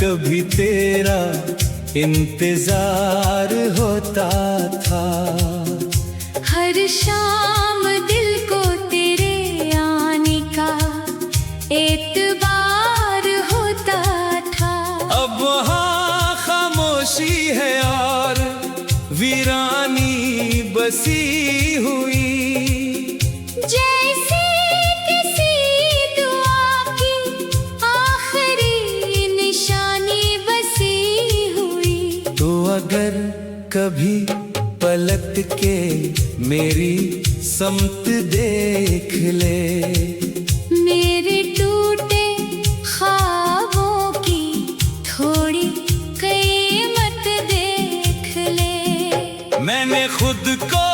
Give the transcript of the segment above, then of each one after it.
कभी तेरा इंतजार होता था। हर शाम दिल को तेरे आने का एतबार होता था। अब वहाँ खामोशी है और वीरानी बसी हुई, जैसे किसी दुआ की आखिरी निशानी बसी हुई। तो अगर कभी पलट के मेरी समत देख ले, मेरे टूटे ख्वाबों की थोड़ी कीमत देख ले। मैंने खुद को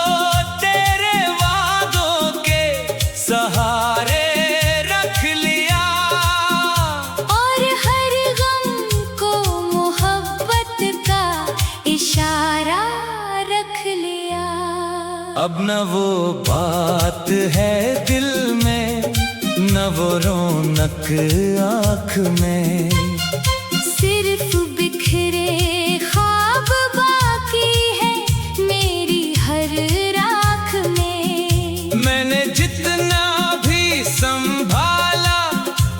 तेरे वादों के सहारे रख लिया, और हर गम को मोहब्बत का इशारा रख लिया। अब न वो बात है दिल में, न वो रौनक आँख में, सिर्फ बिखरे ख्वाब बाकी है मेरी हर राख में। मैंने जितना भी संभाला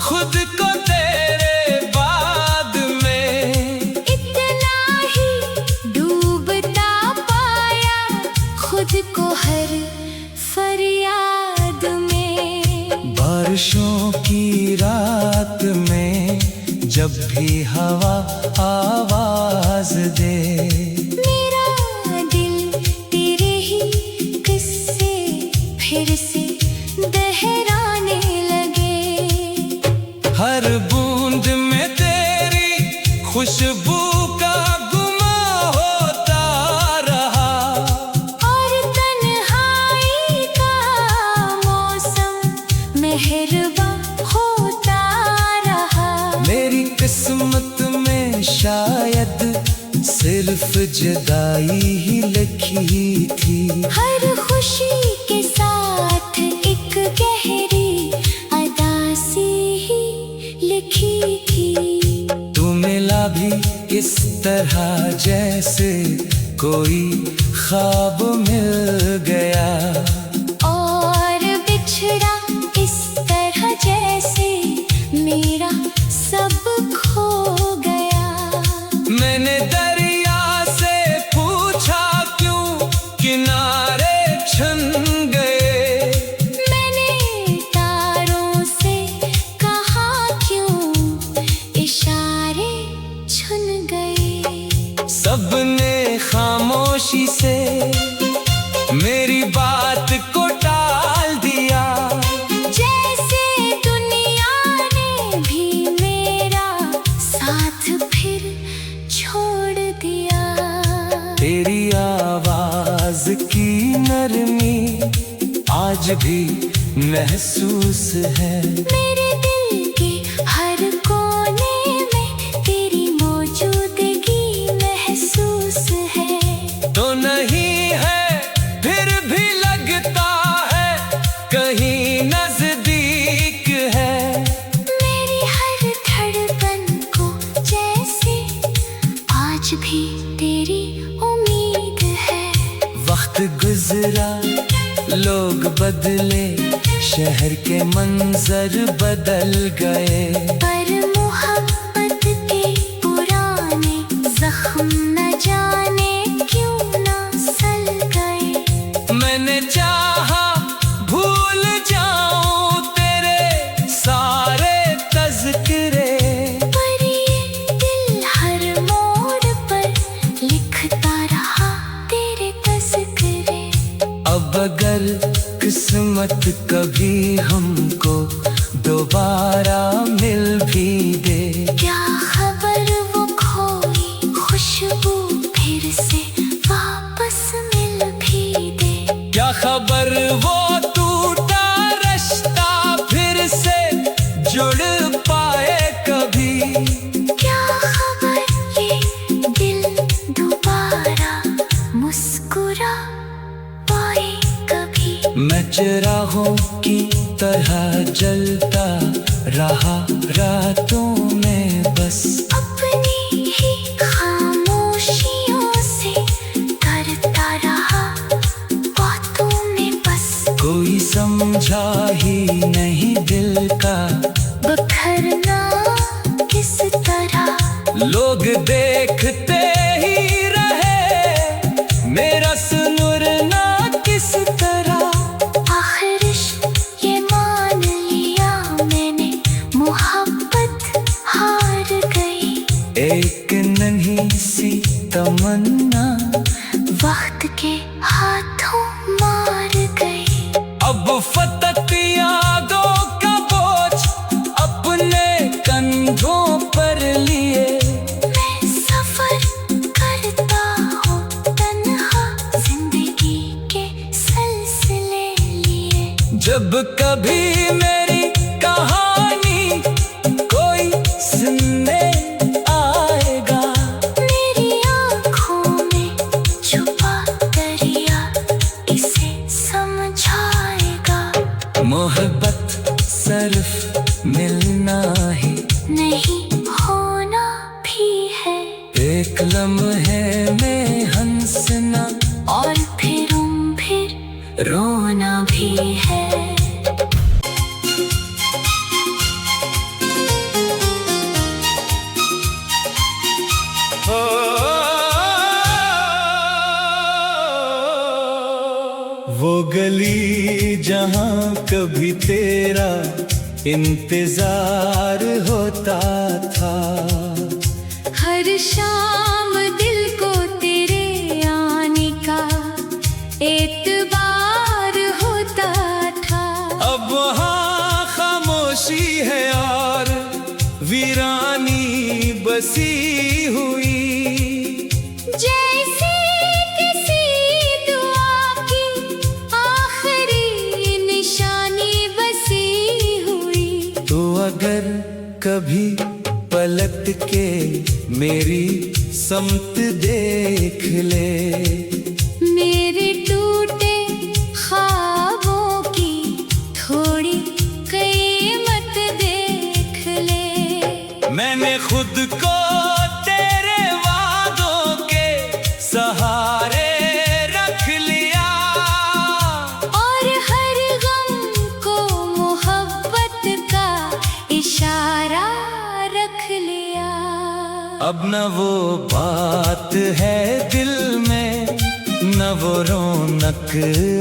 खुद को तेरे बाद में, इतना ही डूबता पाया खुद को हर फरियाद में। बारिशों की रात में जब भी हवा आवाज दे, मेरा दिल तेरे ही किस्से फिर से दोहराने लगे। हर बूंद में तेरी खुशबू का गुमा होता रहा, और तन्हाई का मौसम मेहरबां होता रहा। मेरी किस्मत में शायद सिर्फ जुदाई ही लिखी थी। हर खुशी के साथ एक गहरी अदासी ही लिखी थी। तू मिला भी इस तरह जैसे कोई ख्वाब मिल गया, और बिछड़ा इस तरह जैसे मेरा सब खो गया। मैंने दरिया से पूछा क्यों किनारे छन गए, मैंने तारों से कहा क्यों इशारे छुन गए। सबने खामोशी से मेरी बात को टाल दिया, जैसे दुनिया ने भी मेरा साथ फिर छोड़ दिया। तेरी आवाज की नरमी आज भी महसूस है, मेरे दिल के हर कोने में तेरी मौजूदगी महसूस है। तो नहीं है फिर भी लगता है कहीं नजदीक है। मेरी हर धड़कन को जैसे आज भी तेरी उम्मीद है। वक्त गुजरा, लोग बदले, शहर के मंजर बदल गए, पर मोहब्बत के पुराने जख्म न जाने क्यों न सल गए। मैंने चाहा भूल जाऊं तेरे सारे तज़किरे, पर ये दिल हर मोड़ पर लिखता रहा तेरे तज़किरे। अब अगर किस्मत कभी हमको दोबारा मिल भी दे, क्या खबर वो खोई खुशबू फिर से वापस मिल भी दे। क्या खबर वो टूटा रिश्ता फिर से जुड़ पाए कभी, क्या खबर ये दिल दोबारा मुस्कुरा पाए कभी। मैं चिरागों की तरह जलता रहा रातों में बस, अपनी ही नहीं दिल का बखरना किस तरह लोग देखते ही रहे मेरा सुनुरना किस तरह। आखिर इश्क ये मान लिया मैंने, मोहब्बत हार गई। एक नन्ही सी तमन्ना वक्त के हाथों मार गई। अब फतत यादों का बोझ अपने कंधों पर लिए मैं सफर करता हूँ तन्हा जिंदगी के सिलसिले लिए। जब कभी मेरी कहानी कोई सुनने आएगा मेरी आँखों में छुपा दरिया इसे समझाएगा। मोहब्बत सिर्फ मिलना ही नहीं होना भी है, एक लम्हे में हंसना और फिर रोना भी है। वो गली जहाँ कभी तेरा इंतजार होता था, हर शाम दिल को तेरे आने का एतबार होता था। अब वहाँ खामोशी है और वीरानी बसी हुई। जैसे किसी दुआ की आखिरी निशानी बसी हुई। तो अगर कभी पलट के मेरी समत देख ले, मेरे टूटे ख्वाबों की थोड़ी कीमत देख ले। मैंने खुद को तेरे वादों के सहारे रख लिया, और हर गम को मोहब्बत का इशारा रख लिया। अब न वो बात है दिल में, न वो रौनक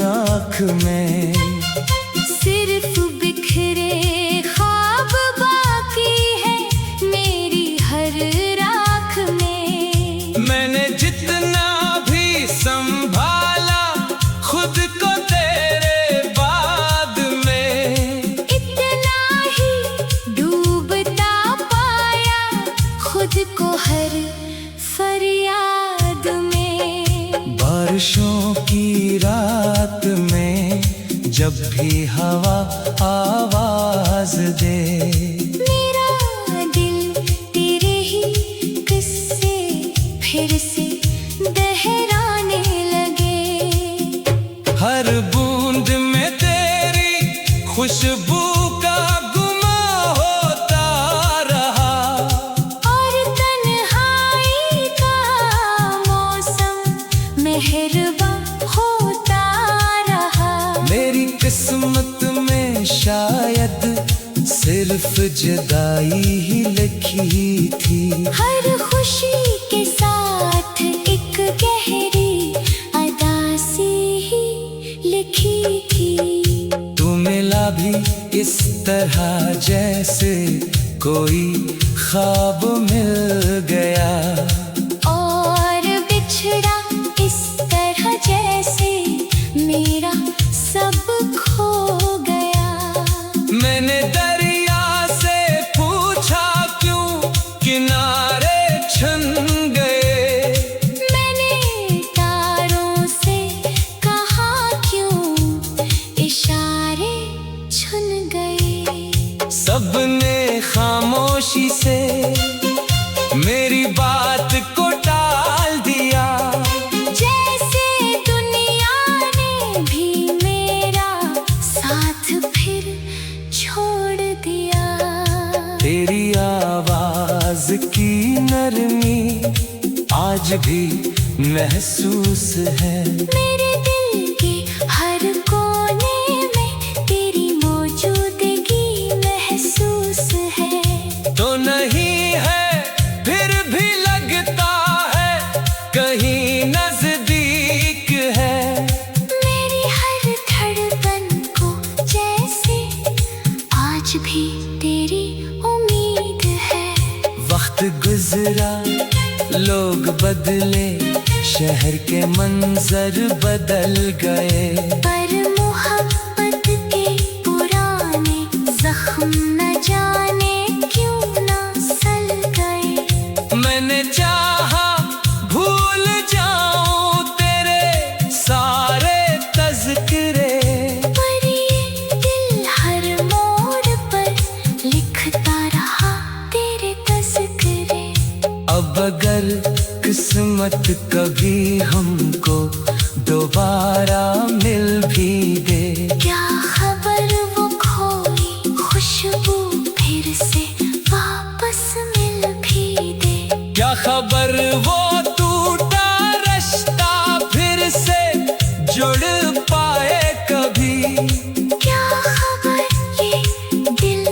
आँख में, सिर्फ बिखरे ख्वाब बाकी है मेरी हर राख में। मैंने जितना भी संभाला खुद को तेरे बाद में, इतना ही डूबता पाया खुद को हर फरियाद में। बारिशों की रात में जब भी हवा आवाज दे, मेरा दिल तेरे ही किस्से फिर से दोहराने लगे। हर बूंद में तेरी खुशबू का गुमा होता रहा, और तन्हाई का मौसम मेहरबा होता रहा। मेरी किस्मत में शायद सिर्फ जुदाई ही लिखी थी। हर खुशी के साथ एक गहरी अदासी ही लिखी थी। तू मिला भी इस तरह जैसे कोई ख्वाब मिल गया, और बिछड़ा इस तरह जैसे मेरा सब खो गया। मैंने दरिया से पूछा क्यों किनारे छन गए, मैंने तारों से कहा क्यों इशारे छुन गए। सबने खामोशी से मेरी बात को टाल दिया, जैसे दुनिया ने भी मेरा साथ फिर छोड़ दिया। तेरी आवाज की नरमी आज भी महसूस है। मेरे दिल के हर कोने में तेरी मौजूदगी लोग बदले, शहर के मंजर बदल गए, पर मोहब्बत के पुराने जख्म न जाने क्यों ना सल गए। मैंने चाहा भूल जाऊं तेरे सारे तज़किरे, पर ये दिल हर मोड़ पर लिखता रहा तेरे तज़किरे। अब अगर किस्मत कभी हमको दोबारा मिल भी दे, क्या खबर वो खोई खुशबू फिर से वापस मिल भी दे। क्या खबर वो टूटा रिश्ता फिर से जुड़ पाए कभी, क्या खबर ये दिल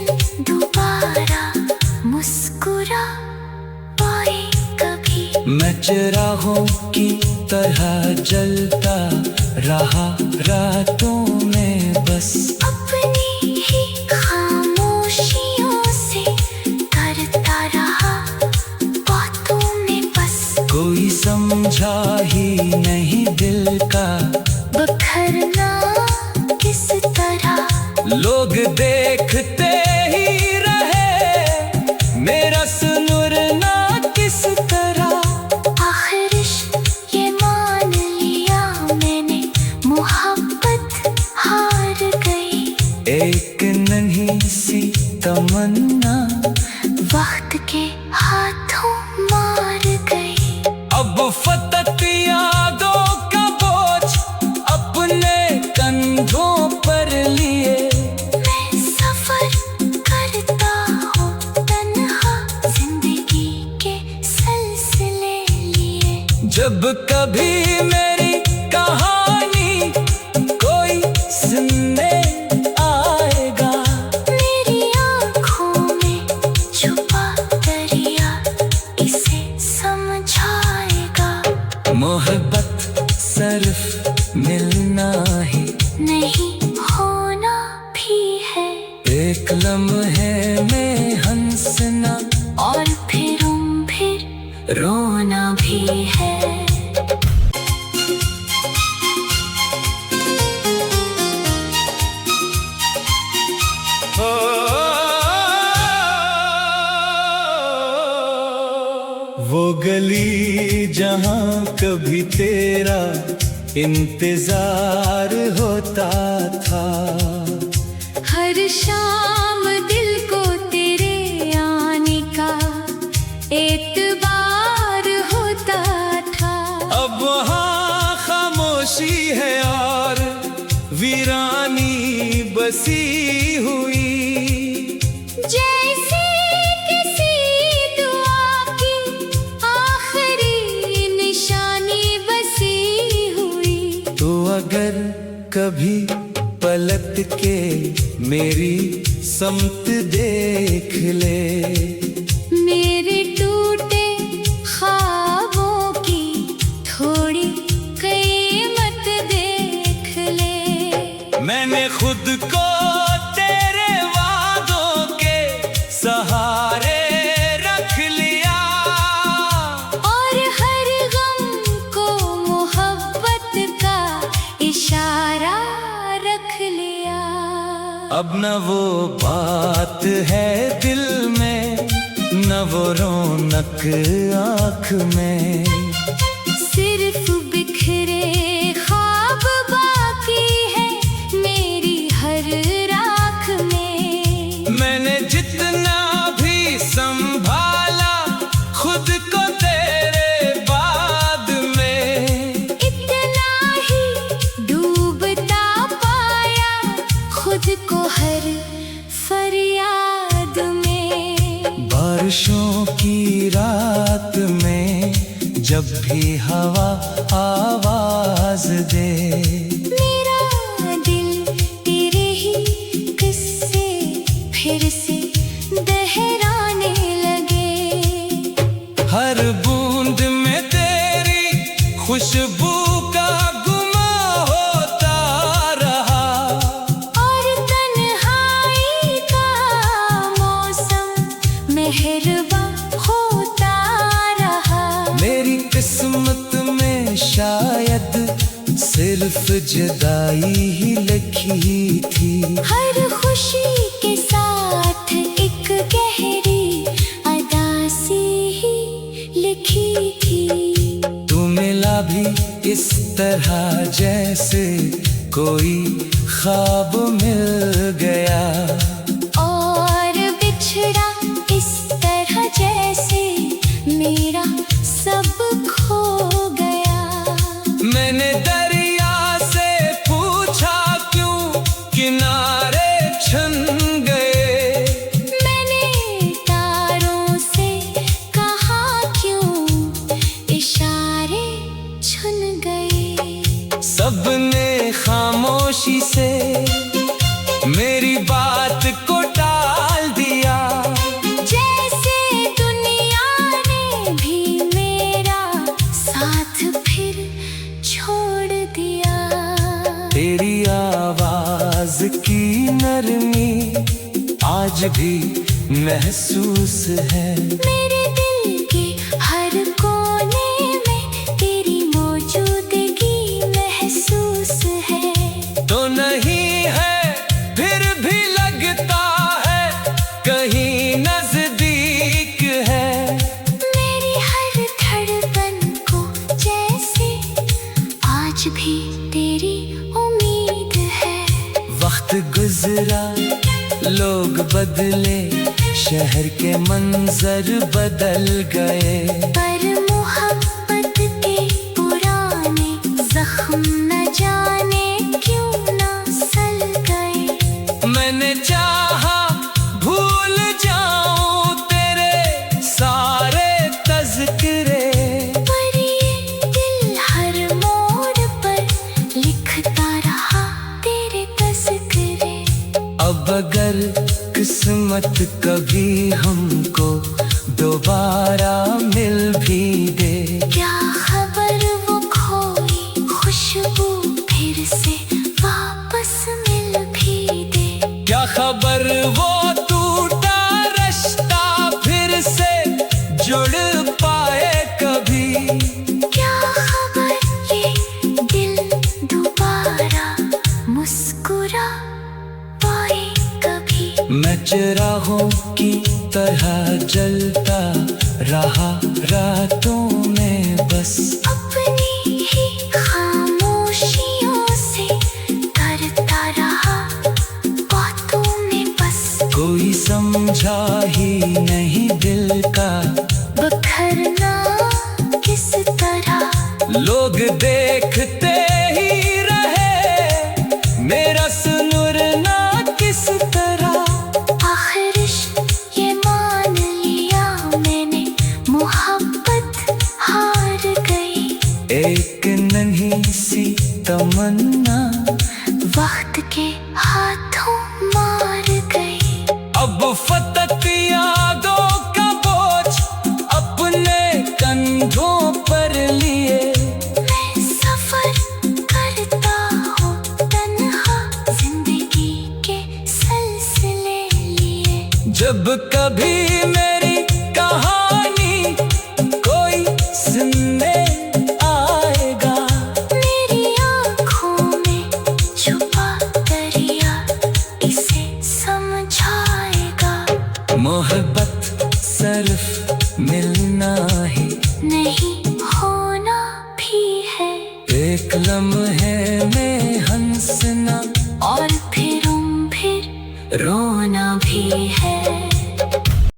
दोबारा मुस्कुरा पाए कभी। मैं चिरागों की तरह जलता रहा रातों में बस, अपनी ही खामोशियों से करता रहा बातों में बस। कोई समझा ही नहीं दिल का बखरना किस तरह, लोग देखते ही रहे मेरा सुनुरना किस तरह। आखिर इश्क ये मान लिया मैंने, मोहब्बत हार गई। एक नन्ही सी तमन्ना वक्त के हाथों मार गई। अब फतत यादों का बोझ अपने कंधों पर लिए, मैं सफर करता हूँ तन्हा जिंदगी के सिलसिले लिए। जब कभी मेरी कहानी कोई सुनने आएगा, मेरी आँखों में छुपा दरिया इसे समझाएगा। मोहब्बत सिर्फ मिलना ही नहीं होना भी है, एक लम्हे में हंसना और फिर रोना भी है। वो गली जहाँ कभी तेरा इंतजार होता था, हर शाम दिल को तेरे आने का एतबार होता था। अब वहाँ खामोशी है और वीरानी बसी हुई, जैसे किसी दुआ की आखिरी निशानी बसी हुई। तो अगर कभी पलट के मेरी समत देख ले, मेरे टूटे ख्वाबों की थोड़ी कीमत देख ले। मैंने खुद को तेरे वादों के सहारे रख लिया, और हर गम को मोहब्बत का इशारा रख लिया। अब न वो बात है दिल में, न वो रौनक आँख में, सिर्फ बिखरे ख्वाब बाकी है मेरी हर राख में। मैंने जितना भी संभाला खुद को तेरे बाद में, इतना ही डूबता पाया खुद को हर फरियाद में। बारिशों की रात में जब भी हवा आवाज दे, मेरा दिल तेरे ही किस्से फिर से दोहराने लगे। हर बूंद में तेरी खुशबू का गुमा होता रहा, और तन्हाई का मौसम मेहरबान होता रहा। सिर्फ जुदाई ही लिखी थी। हर खुशी के साथ एक गहरी अदासी ही लिखी थी। तू मिला भी इस तरह जैसे कोई ख्वाब मिल गया, और बिछड़ा इस तरह जैसे मेरा सब खो गया। मैंने दरिया से पूछा क्यों किनारे छन गए, मैंने तारों से कहा क्यों इशारे छुन गए। सबने खामोशी से मेरी बात को टाल दिया, जैसे दुनिया ने भी मेरा साथ फिर छोड़ दिया। तेरी आवाज की नरमी आज भी महसूस है। मेरे दिल के हर कोने में तेरी मौजूदगी महसूस है। तो नहीं है फिर भी लगता है कहीं नजदीक है। मेरी हर धड़कन को जैसे आज भी तेरी उम्मीद है। वक्त गुजरा, लोग बदले, शहर के मंजर बदल गए, पर मोहब्बत के पुराने जख्म न जाने क्यों ना सल गए। मैंने चाहा भूल जाऊं तेरे सारे तज़किरे, पर ये दिल हर मोड़ पर लिखता रहा तेरे तज़किरे। अब अगर किस्मत कभी हमको दोबारा मिल भी दे, क्या खबर वो खोई खुशबू फिर से वापस मिल भी दे। क्या खबर वो टूटा रिश्ता फिर से जुड़ पाए कभी। क्या खबर ये दिल दोबारा मुस्कुरा पाए कभी। मैं चिरागों की तरह जलता रहा रातों में बस, अपनी ही खामोशियों से करता रहा बातों में बस। कोई समझा ही नहीं दिल का बखरना किस तरह। लोग देखते ही रहे मेरा सुनुरना किस तरह। आखिर ये मान लिया मैंने मोहब्बत हार गई। एक नन्ही सी तमन्ना वक्त के हाथों मार गई। अब फतत यादों का बोझ अपने कंधों पर लिए, मैं सफर करता हूँ तन्हा जिंदगी के सिलसिले लिए। जब कभी मेरी कहानी कोई सुनने आएगा, मेरी आँखों में छुपा दरिया इसे समझाएगा। मोहब्बत सिर्फ मिलना ही नहीं होना भी है, एक लम्हे में हंसना और फिर रोना भी है।